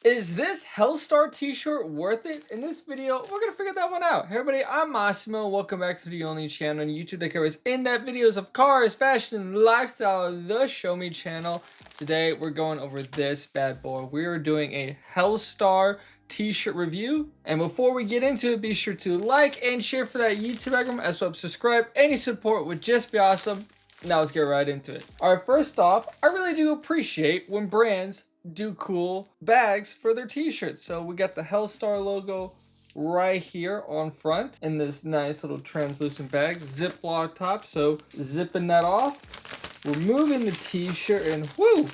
Is this Hellstar t-shirt worth it? In this video, we're gonna figure that one out. Hey everybody, I'm Massimo. Welcome back to the only channel on YouTube that covers in-depth videos of cars, fashion, and lifestyle, the Show Me channel. Today, we're going over this bad boy. We are doing a Hellstar t-shirt review. And before we get into it, be sure to like and share for that YouTube algorithm, as well as subscribe. Any support would just be awesome. Now let's get right into it. All right, first off, I really do appreciate when brands do cool bags for their t-shirts. So we got the Hellstar logo right here on front in this nice little translucent bag, Ziploc top. So zipping that off, removing the t-shirt, and whoo,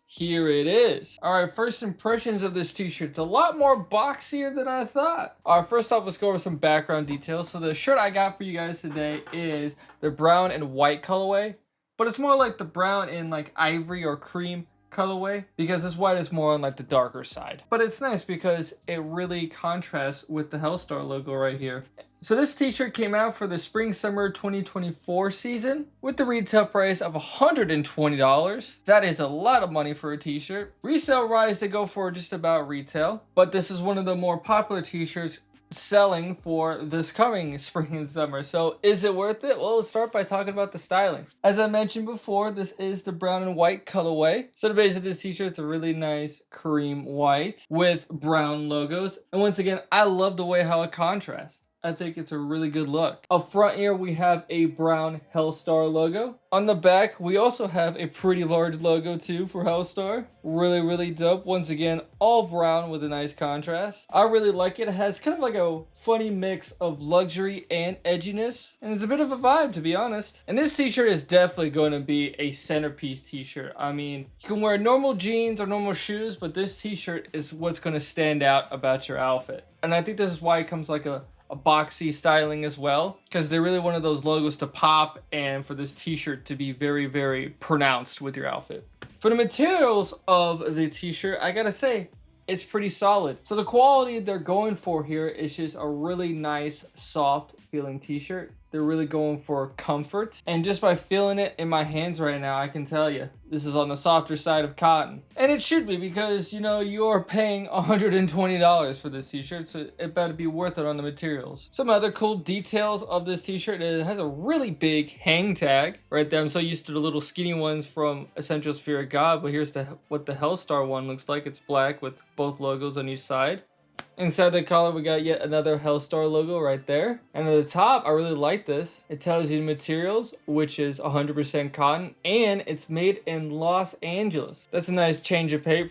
here it is. All right, first impressions of this t-shirt. It's a lot more boxier than I thought. All right, first off, let's go over some background details. So the shirt I got for you guys today is the brown and white colorway, but it's more like the brown in like ivory or cream colorway, because this white is more on like the darker side. But it's nice because it really contrasts with the Hellstar logo right here. So this t-shirt came out for the spring summer 2024 season with the retail price of $120. That is a lot of money for a t-shirt. Resale wise, they go for just about retail, but this is one of the more popular t-shirts selling for this coming spring and summer. So is it worth it? Well, let's start by talking about the styling. As I mentioned before, this is the brown and white colorway. So the base of this t-shirt is a really nice cream white with brown logos. And once again, I love the way how it contrasts. I think it's a really good look. Up front here, we have a brown Hellstar logo. On the back, we also have a pretty large logo too for Hellstar. Really, really dope. Once again, all brown with a nice contrast. I really like it. It has kind of like a funny mix of luxury and edginess. And it's a bit of a vibe, to be honest. And this t-shirt is definitely going to be a centerpiece t-shirt. I mean, you can wear normal jeans or normal shoes, but this t-shirt is what's going to stand out about your outfit. And I think this is why it comes like a boxy styling as well, because they're really one of those logos to pop and for this t-shirt to be very, very pronounced with your outfit. For the materials of the t-shirt, I gotta say, it's pretty solid. So the quality they're going for here is just a really nice, soft feeling t-shirt. They're really going for comfort. And just by feeling it in my hands right now, I can tell you, this is on the softer side of cotton. And it should be, because, you know, you're paying $120 for this t-shirt, so it better be worth it on the materials. Some other cool details of this t-shirt, it has a really big hang tag right there. I'm so used to the little skinny ones from Essentials Fear of God, but here's what the Hellstar one looks like. It's black with both logos on each side. Inside the collar, we got yet another Hellstar logo right there. And at the top, I really like this. It tells you the materials, which is 100% cotton, and it's made in Los Angeles. That's a nice change of pace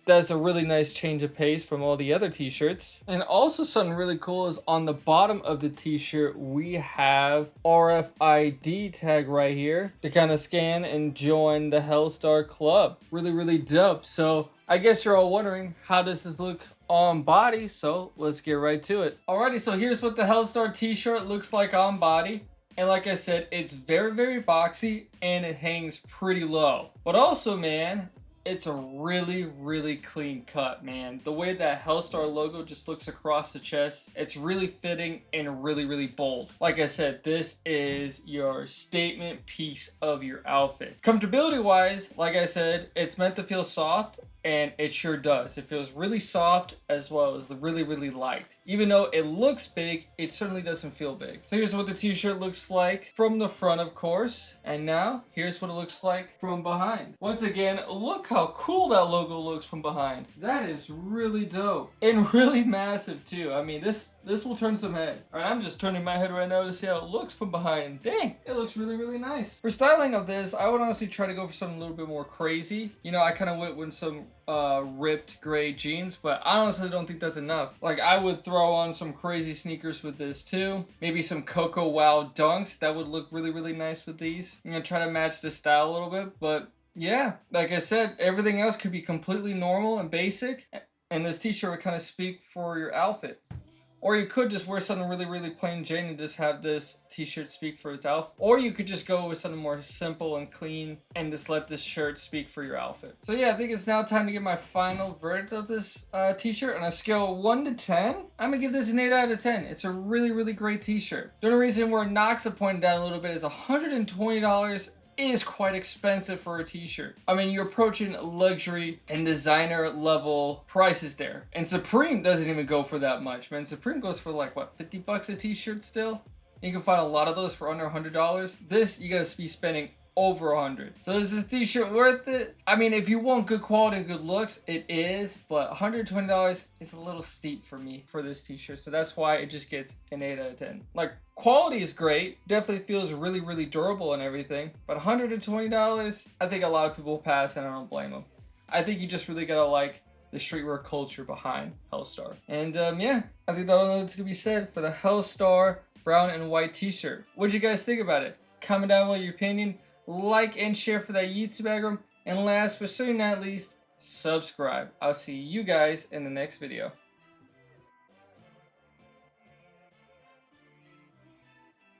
that's a really nice change of pace from all the other t-shirts. And also something really cool is on the bottom of the t-shirt, we have RFID tag right here to kind of scan and join the Hellstar club. Really, really dope. So I guess you're all wondering, how does this look on body? So let's get right to it. Alrighty, so here's what the Hellstar t-shirt looks like on body. And like I said, it's very, very boxy and it hangs pretty low. But also, man, it's a really, really clean cut, man. The way that Hellstar logo just looks across the chest, it's really fitting and really, really bold. Like I said, this is your statement piece of your outfit. Comfortability wise, like I said, it's meant to feel soft, and it sure does. It feels really soft as well as really, really light. Even though it looks big, it certainly doesn't feel big. So here's what the t-shirt looks like from the front, of course. And now, here's what it looks like from behind. Once again, look how cool that logo looks from behind. That is really dope. And really massive too. I mean, this will turn some heads. All right, I'm just turning my head right now to see how it looks from behind. Dang, it looks really, really nice. For styling of this, I would honestly try to go for something a little bit more crazy. You know, I kind of went with some ripped gray jeans, but I honestly don't think that's enough. Like, I would throw on some crazy sneakers with this too. Maybe some Coco Wow dunks. That would look really, really nice with these. I'm gonna try to match the style a little bit, but yeah, like I said, everything else could be completely normal and basic, and this t-shirt would kind of speak for your outfit. Or you could just wear something really, really plain Jane and just have this t-shirt speak for its outfit. Or you could just go with something more simple and clean and just let this shirt speak for your outfit. So yeah, I think it's now time to get my final verdict of this t-shirt. On a scale of 1 to 10, I'm gonna give this an 8 out of 10. It's a really, really great t-shirt. The only reason where it knocks it pointed down a little bit is $120 is quite expensive for a t-shirt. I mean, you're approaching luxury and designer level prices there. And Supreme doesn't even go for that much, man. Supreme goes for like, what, 50 bucks a t-shirt still? You can find a lot of those for under $100. This, you gotta be spending over 100. So is this t-shirt worth it? I mean, if you want good quality and good looks, it is, but $120 is a little steep for me for this t-shirt. So that's why it just gets an 8 out of 10. Like, quality is great, definitely feels really, really durable and everything, but $120, I think a lot of people will pass, and I don't blame them. I think you just really gotta like the streetwear culture behind Hellstar. And yeah, I think that's all needs to be said for the Hellstar brown and white t-shirt. What'd you guys think about it? Comment down below your opinion. Like and share for that YouTube algorithm. And last but certainly not least, subscribe. I'll see you guys in the next video.